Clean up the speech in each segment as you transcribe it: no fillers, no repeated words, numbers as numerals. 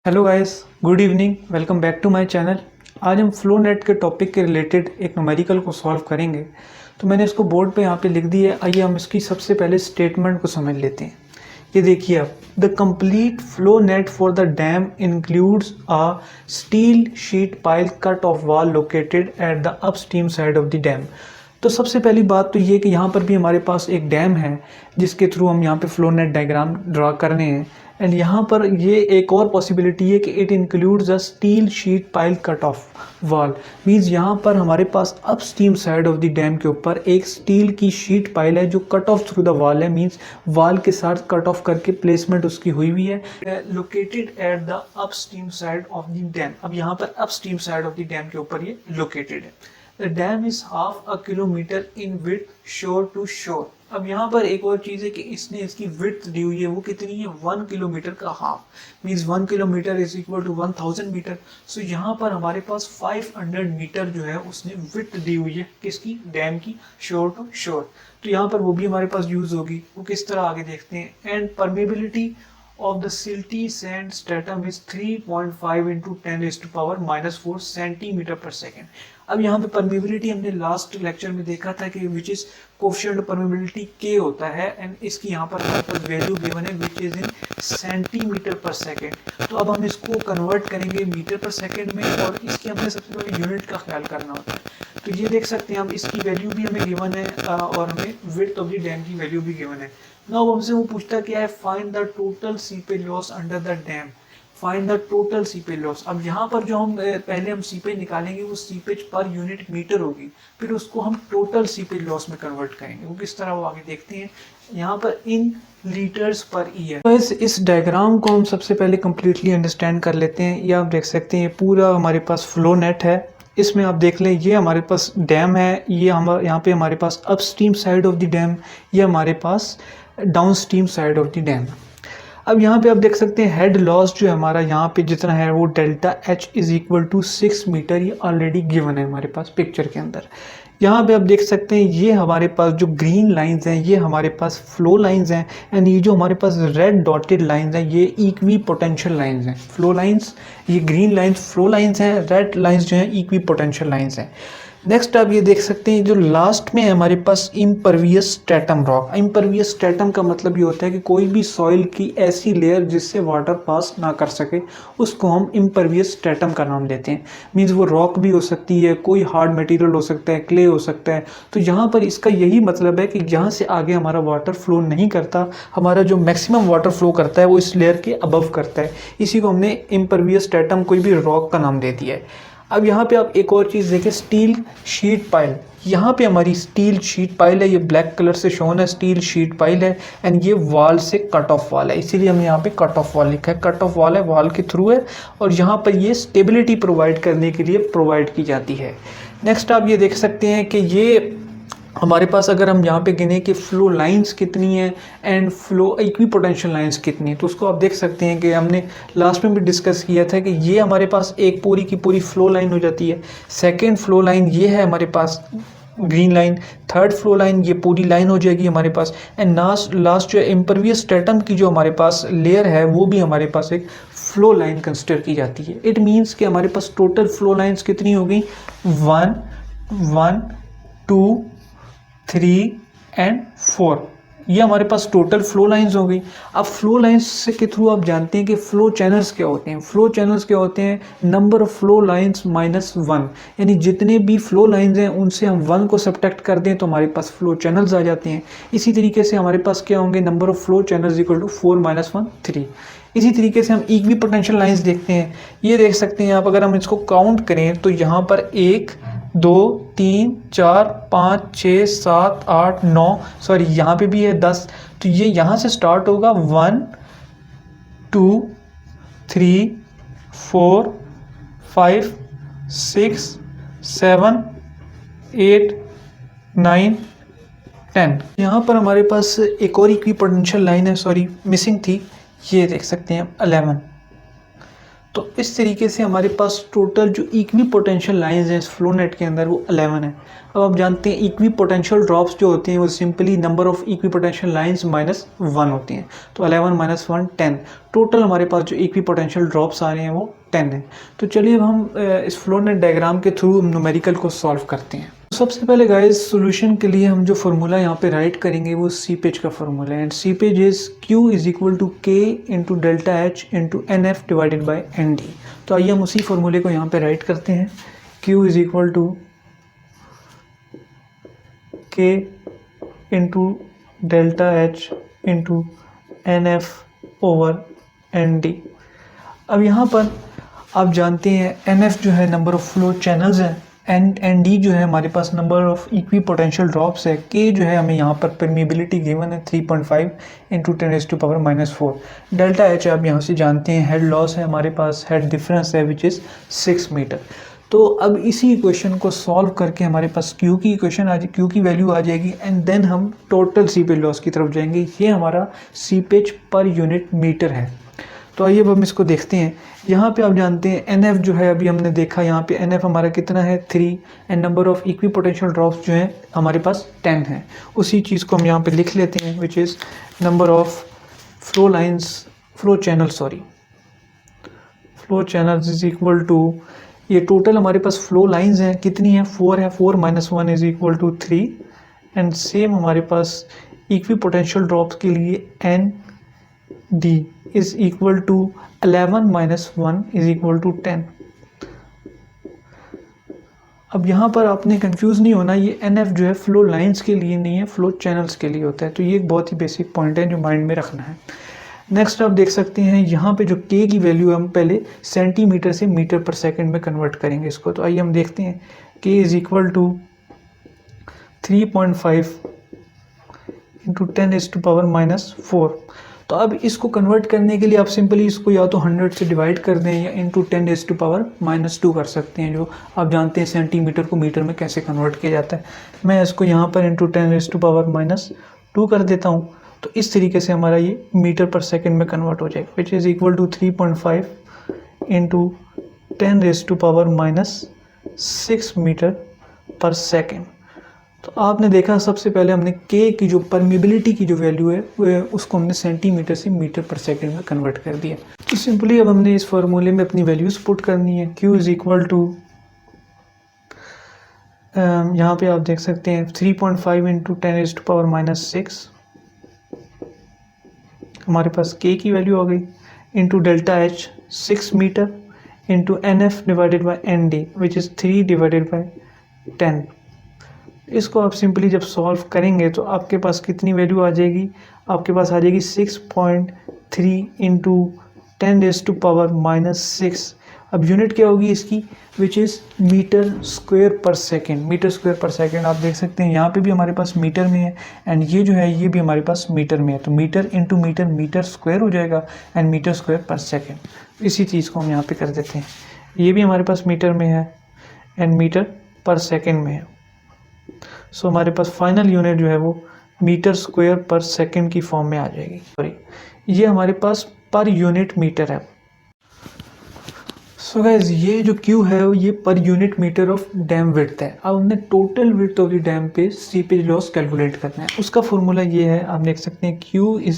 Hello guys, good evening, welcome back to my channel. आज हम flow net के topic के रिलेटेड एक न्यूमेरिकल को सॉल्व करेंगे। तो मैंने इसको बोर्ड पे यहाँ पे लिख दी है। आइए हम इसकी सबसे पहले स्टेटमेंट को समझ लेते हैं। ये देखिए आप, the complete flow net for the dam includes a steel sheet pile cut off wall located at the upstream side of the dam. तो सबसे पहली बात तो ये कि यहाँ पर भी हमारे पास एक डैम है जिसके थ्रू हम यहाँ पे फ्लो नेट डायग्राम ड्रा कर रहे हैं। एंड यहाँ पर ये एक और पॉसिबिलिटी है कि it includes a steel sheet pile cut off wall. Means यहाँ पर हमारे पास upstream side of the dam के ऊपर एक स्टील की शीट पाइल है जो cut off through the wall है। मीन्स वॉल के साथ कट ऑफ करके प्लेसमेंट उसकी हुई हुई है, located at the upstream side of the dam. अब यहाँ पर upstream side of the dam के ऊपर ये लोकेटेड है। The dam is half a kilometer in width shore to shore। अब यहाँ पर एक और चीज़ है कि इसने इसकी विड्थ दी हुई है, वो कितनी है, 1 किलोमीटर का half. Means 1 kilometre is equal to 1000 metre. So यहाँ पर हमारे पास 500 मीटर जो है उसने विड्थ दी हुई है किसकी, डैम की, शोर टू शोर। तो यहाँ पर वो भी हमारे पास यूज होगी। वो किस तरह आगे देखते हैं। And permeability of the silty sand stratum is 3.5 into 10 raised to power -4 centimetre पर सेकेंड। अब यहाँ पे परमेबिलिटी हमने लास्ट लेक्चर में देखा था कि विच इज कोफिशिएंट परमेबिलिटी के होता है। एंड इसकी यहाँ पर हमारे पास वैल्यू गिवन है विच इज इन सेंटीमीटर पर सेकेंड। तो अब हम इसको कन्वर्ट करेंगे मीटर पर सेकेंड में, और इसकी हमें सबसे पहले यूनिट का ख्याल करना होता है। तो ये देख सकते हैं हम, इसकी वैल्यू भी हमें गिवन है और हमें विड्थ ऑफ द डैम की वैल्यू भी गिवन है। नाउ हमसे वो पूछता क्या है, find the total seepage loss under the dam. Find the total seepage loss. अब यहाँ पर जो हम पहले हम सीपेज निकालेंगे वो सीपेज पर यूनिट मीटर होगी, फिर उसको हम टोटल सीपेज लॉस में कन्वर्ट करेंगे। वो किस तरह, वो आगे देखते हैं। यहाँ पर इन लीटर्स पर ईयर। तो इस डायग्राम को हम सबसे पहले कम्प्लीटली अंडरस्टैंड कर लेते हैं। ये आप देख सकते हैं, पूरा हमारे पास फ्लो नेट है। इसमें आप देख लें, ये हमारे पास डैम है, ये यहाँ पे हमारे पास upstream side of the dam, ये हमारे पास downstream side of the dam. अब यहाँ पे आप देख सकते हैं हेड लॉस जो है हमारा यहाँ पे जितना है वो delta H is equal to 6 metre. ये ऑलरेडी गिवन है हमारे पास पिक्चर के अंदर। यहाँ पे आप देख सकते हैं ये हमारे पास जो ग्रीन लाइंस हैं ये हमारे पास फ्लो लाइंस हैं। एंड ये जो हमारे पास रेड डॉटेड लाइंस हैं ये इक्वी पोटेंशियल लाइंस हैं। फ्लो लाइंस, ये ग्रीन लाइंस फ्लो लाइंस हैं, रेड लाइंस जो हैं इक्वी पोटेंशियल लाइंस हैं। नेक्स्ट आप ये देख सकते हैं जो लास्ट में है हमारे पास impervious stratum rock. Impervious stratum का मतलब ये होता है कि कोई भी सॉइल की ऐसी लेयर जिससे वाटर पास ना कर सके उसको हम इम्परवियस स्ट्रेटम का नाम देते हैं। मीन्स वो रॉक भी हो सकती है, कोई हार्ड मटेरियल हो सकता है, क्ले हो सकता है। तो यहाँ पर इसका यही मतलब है कि यहाँ से आगे हमारा वाटर फ्लो नहीं करता, हमारा जो मैक्सिमम वाटर फ्लो करता है वो इस लेयर के अबव करता है। इसी को हमने इम्परवियस स्ट्रेटम, कोई भी रॉक का नाम दे दिया है। अब यहाँ पे आप एक और चीज़ देखें, स्टील शीट पाइल। यहाँ पे हमारी स्टील शीट पाइल है, ये ब्लैक कलर से शोन है, स्टील शीट पाइल है। एंड ये वॉल से कट ऑफ वॉल है, इसीलिए हमने यहाँ पे कट ऑफ वॉल लिखा है। कट ऑफ वॉल है, वॉल के थ्रू है, और यहाँ पर ये स्टेबिलिटी प्रोवाइड करने के लिए प्रोवाइड की जाती है। नेक्स्ट आप ये देख सकते हैं कि ये हमारे पास अगर हम यहाँ पे गिने कि फ्लो लाइंस कितनी है and flow equi potential lines कितनी है, तो उसको आप देख सकते हैं कि हमने लास्ट में भी डिस्कस किया था कि ये हमारे पास एक पूरी की पूरी फ्लो लाइन हो जाती है। सेकंड फ्लो लाइन ये है हमारे पास green line, third flow line ये पूरी लाइन हो जाएगी हमारे पास। एंड लास्ट जो इम्परवियस स्ट्रेटम की जो हमारे पास लेयर है वो भी हमारे पास एक फ्लो लाइन कंसिडर की जाती है। इट मीन्स कि हमारे पास टोटल फ्लो लाइंस कितनी हो गई, 1 1 2 3 एंड 4। ये हमारे पास टोटल फ्लो लाइंस हो गई। अब फ्लो लाइंस के थ्रू आप जानते हैं कि फ्लो चैनल्स क्या होते हैं। फ्लो चैनल्स क्या होते हैं, नंबर ऑफ फ्लो लाइंस -1। यानी जितने भी फ्लो लाइंस हैं उनसे हम 1 को सब्ट्रैक्ट कर दें तो हमारे पास फ्लो चैनल्स आ जाते हैं। इसी तरीके से हमारे पास क्या होंगे, number of flow channels equal to 4 - 1 3। इसी तरीके से हम इक्वी पोटेंशियल लाइंस देखते हैं। ये देख सकते हैं आप, अगर हम इसको काउंट करें तो यहाँ पर 1 2 3 4 5 6 7 8 9, सॉरी यहाँ पे भी है 10। तो ये यहाँ से स्टार्ट होगा 1 2 3 4 5 6 7 8 9 10। यहाँ पर हमारे पास एक और इक्वी पोटेंशियल लाइन है, सॉरी मिसिंग थी, ये देख सकते हैं 11। तो इस तरीके से हमारे पास टोटल जो इक्वी पोटेंशियल लाइंस हैं इस फ्लो नेट के अंदर वो 11 है। अब आप जानते हैं इक्वी पोटेंशियल ड्रॉप्स जो होती हैं वो simply number of equi potential lines -1 होती हैं। तो 11 - 1 10, टोटल हमारे पास जो इक्वी पोटेंशियल ड्रॉप्स आ रहे हैं वो 10 है। तो चलिए अब हम इस फ्लो नेट डायग्राम के थ्रू न्यूमेरिकल को सॉल्व करते हैं। सबसे पहले गाइस सॉल्यूशन के लिए हम जो फार्मूला यहाँ पे राइट करेंगे वो सीपेज का फार्मूला है and seepage is Q = K × delta H × NF / ND। तो आइए हम उसी फार्मूले को यहाँ पे राइट करते हैं। Q = K × delta H × NF / ND। अब यहाँ पर आप जानते हैं NF जो है नंबर ऑफ फ्लो चैनल्स है, ND जो है हमारे पास number of equipotential drops है, K जो है हमें यहाँ पर परमिबिलिटी गिवन है 3.5 × 10⁻⁻⁴। डेल्टा H आप यहाँ से जानते हैं हेड लॉस है हमारे पास, हेड डिफरेंस है विच इज़ 6 मीटर। तो अब इसी इक्वेशन को सॉल्व करके हमारे पास Q की इक्वेशन आ जाएगी, Q की वैल्यू आ जाएगी एंड देन हम टोटल सीपेज लॉस की तरफ जाएंगे। ये हमारा सीपेज पर यूनिट मीटर है। तो आइए अब हम इसको देखते हैं। यहाँ पे आप जानते हैं NF जो है अभी हमने देखा यहाँ पे NF हमारा कितना है 3 and number of equipotential drops जो है हमारे पास 10 है। उसी चीज़ को हम यहाँ पे लिख लेते हैं which is number of flow channels is equal to, ये टोटल हमारे पास फ्लो लाइंस हैं कितनी है 4 है, 4 - 1 = 3 एंड सेम हमारे पास इक्वी पोटेंशियल ड्रॉप्स के लिए ND is equal to 11 - 1 = 10। अब यहाँ पर आपने कंफ्यूज नहीं होना, ये NF जो है फ्लो लाइंस के लिए नहीं है, फ्लो चैनल्स के लिए होता है। तो ये एक बहुत ही बेसिक पॉइंट है जो माइंड में रखना है। नेक्स्ट आप देख सकते हैं यहाँ पे जो K की वैल्यू है हम पहले सेंटीमीटर से मीटर पर सेकंड में कन्वर्ट करेंगे इसको। तो आइए हम देखते हैं K = 3.5 × 10⁻⁻⁴। तो अब इसको कन्वर्ट करने के लिए आप सिंपली इसको या तो 100 से डिवाइड कर दें या इंटू 10⁻⁻² कर सकते हैं, जो आप जानते हैं सेंटीमीटर को मीटर में कैसे कन्वर्ट किया जाता है। मैं इसको यहाँ पर इंटू 10⁻⁻² कर देता हूँ। तो इस तरीके से हमारा ये मीटर पर सेकंड में कन्वर्ट हो जाएगा which is equal to 3.5 × 10⁻⁶ metre पर सेकंड। तो आपने देखा सबसे पहले हमने K की जो परमिबिलिटी की जो वैल्यू है उसको हमने सेंटीमीटर से मीटर पर सेकंड में कन्वर्ट कर दिया। तो सिंपली अब हमने इस फार्मूले में अपनी वैल्यूज पुट करनी है। Q = यहाँ पे आप देख सकते हैं 3.5 × 10⁻⁶ हमारे पास K की वैल्यू आ गई इंटू डेल्टा H 6 मीटर into NF / ND which is 3/10। इसको आप सिंपली जब सॉल्व करेंगे तो आपके पास कितनी वैल्यू आ जाएगी, आपके पास आ जाएगी 6.3 × 10⁻⁻⁶। अब यूनिट क्या होगी इसकी which is metre square per second. Metre square per second आप देख सकते हैं यहाँ पे भी हमारे पास मीटर में है एंड ये जो है ये भी हमारे पास मीटर में है। तो metre into metre metre square हो जाएगा and metre square per second. इसी चीज़ को हम यहाँ पे कर देते हैं। ये भी हमारे पास मीटर में है एंड मीटर पर सेकंड में है। सो हमारे पास फाइनल यूनिट जो है वो मीटर स्क्वायर पर सेकंड की फॉर्म में आ जाएगी। सॉरी, ये हमारे पास पर यूनिट मीटर है। सो गाइस ये जो Q है ये per unit metre of dam width है। अब हमने total width of the dam पे सीपेज लॉस कैलकुलेट करना है। उसका फॉर्मूला ये है, आप देख सकते हैं Q =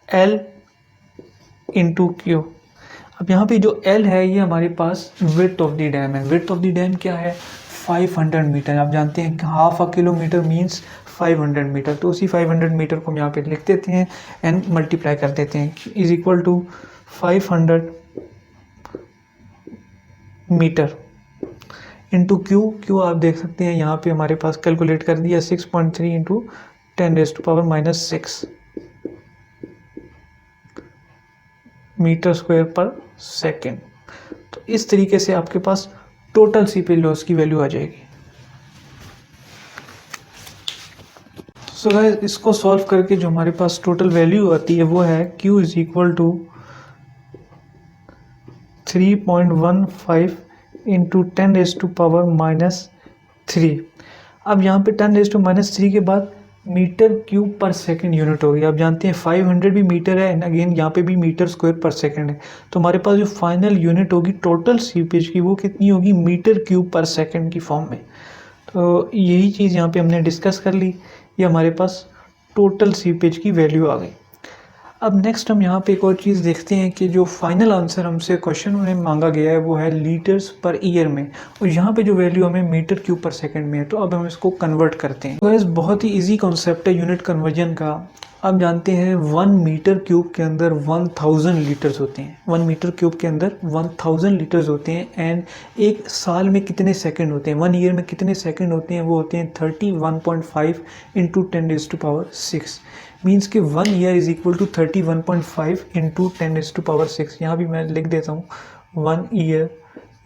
L × Q। अब यहाँ पे जो L है ये हमारे पास विड्थ ऑफ द डैम है। विड्थ ऑफ द डैम क्या है 500 मीटर। आप जानते हैं कि half a kilometre means 500 metre. तो उसी 500 मीटर को हम यहाँ पे लिख देते हैं एंड मल्टीप्लाई कर देते हैं is equal to 500 metre into Q आप देख सकते हैं यहाँ पे हमारे पास कैलकुलेट कर दिया 6.3 × 10⁻⁻⁶ मीटर स्क्वायर पर सेकेंड। तो इस तरीके से आपके पास टोटल सीपेज लॉस की वैल्यू आ जाएगी। सो गाइस इसको सॉल्व करके जो हमारे पास टोटल वैल्यू आती है वो है Q = 3.15 × 10⁻³ अब यहाँ पे 10⁻³ के बाद मीटर क्यूब पर सेकंड यूनिट होगी। आप जानते हैं 500 भी मीटर है एंड अगेन यहाँ पे भी मीटर स्क्वायर पर सेकंड है। तो हमारे पास जो फाइनल यूनिट होगी टोटल सीपेज की वो कितनी होगी, मीटर क्यूब पर सेकंड की फॉर्म में। तो यही चीज़ यहाँ पे हमने डिस्कस कर ली, ये हमारे पास टोटल सीपेज की वैल्यू आ गई। अब नेक्स्ट हम यहाँ पे एक और चीज़ देखते हैं कि जो फाइनल आंसर हमसे क्वेश्चन में मांगा गया है वो है लीटर्स पर ईयर में, और यहाँ पे जो वैल्यू हमें मीटर क्यूब पर सेकंड में है। तो अब हम इसको कन्वर्ट करते हैं। तो इस बहुत ही इजी कॉन्सेप्ट है यूनिट कन्वर्जन का। आप जानते हैं 1 मीटर क्यूब के अंदर 1000 लीटर्स होते हैं। 1 मीटर क्यूब के अंदर 1000 लीटर्स होते हैं एंड एक साल में कितने सेकंड होते हैं, 1 ईयर में कितने सेकंड होते हैं, वो होते हैं 31.5 इंटू 10⁻⁶। मीन्स कि 1 year is equal to 31.5 into 10⁻⁶। यहाँ भी मैं लिख देता हूँ 1 year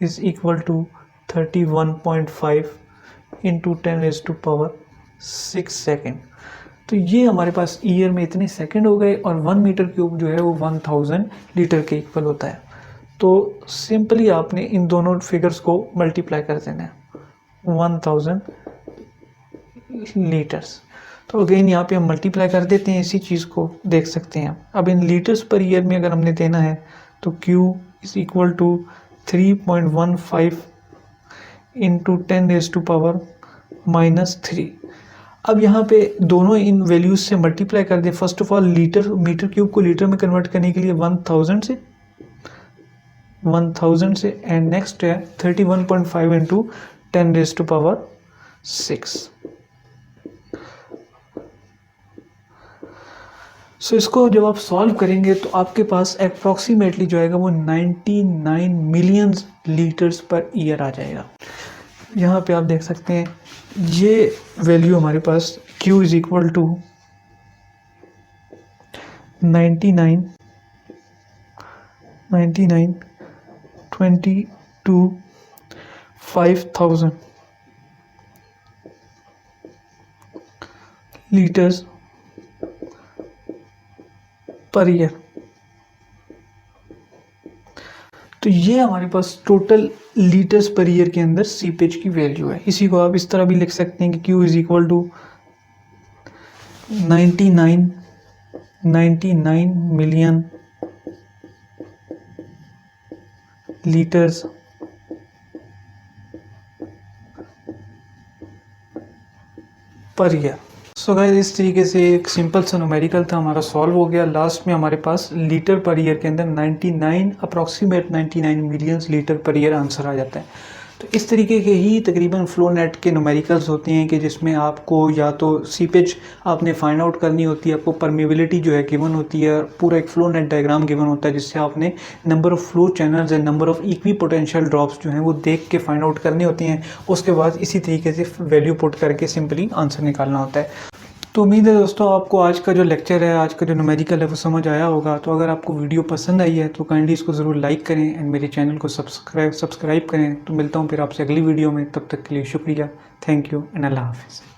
is equal to 31.5 into 10⁻⁶ second. तो ये हमारे पास ईयर में इतने सेकंड हो गए और 1 मीटर क्यूब जो है वो 1000 लीटर के इक्वल होता है। तो सिंपली आपने इन दोनों फिगर्स को मल्टीप्लाई कर देना है, 1000 लीटर्स। तो अगेन यहाँ पे हम मल्टीप्लाई कर देते हैं, इसी चीज़ को देख सकते हैं। अब इन लीटर्स पर ईयर में अगर हमने देना है तो Q is equal to 3.15 into 10⁻⁻3। अब यहाँ पे दोनों इन वैल्यूज से मल्टीप्लाई कर दें। First of all metre cube को लीटर में कन्वर्ट करने के लिए 1000 से एंड नेक्स्ट है 31.5 इंटू 10⁻⁶। सो इसको जब आप सॉल्व करेंगे तो आपके पास अप्रॉक्सीमेटली जो आएगा वो 99 मिलियन लीटर्स पर ईयर आ जाएगा। यहाँ पे आप देख सकते हैं ये वैल्यू हमारे पास Q is equal to 99 22 5000 litres per year. तो ये हमारे पास टोटल लीटर्स पर ईयर के अंदर सीपेज की वैल्यू है। इसी को आप इस तरह भी लिख सकते हैं कि Q is equal to 99 million litres per year. So guys इस तरीके से एक सिंपल सा न्यूमेरिकल था हमारा सॉल्व हो गया। लास्ट में हमारे पास लीटर पर ईयर के अंदर 99 approximate 99 million litre per year answer आ जाता है। तो इस तरीके के ही तकरीबन फ्लो नेट के न्यूमेरिकल्स होते हैं कि जिसमें आपको या तो सीपेज आपने फाइंड आउट करनी होती है, आपको परमेबिलिटी जो है गिवन होती है, पूरा एक फ्लो नेट डायग्राम गिवन होता है जिससे आपने number of flow channels and number of equi potential drops जो हैं वो देख के फाइंड आउट करने होती हैं। उसके बाद इसी तरीके से वैल्यू पुट करके सिंपली आंसर निकालना होता है। तो उम्मीद है दोस्तों आपको आज का जो लेक्चर है, आज का जो न्यूमेरिकल है वो समझ आया होगा। तो अगर आपको वीडियो पसंद आई है तो काइंडली इसको ज़रूर लाइक करें एंड मेरे चैनल को सब्सक्राइब करें। तो मिलता हूँ फिर आपसे अगली वीडियो में, तब तक के लिए शुक्रिया, थैंक यू एंड अल्लाह हाफिज़।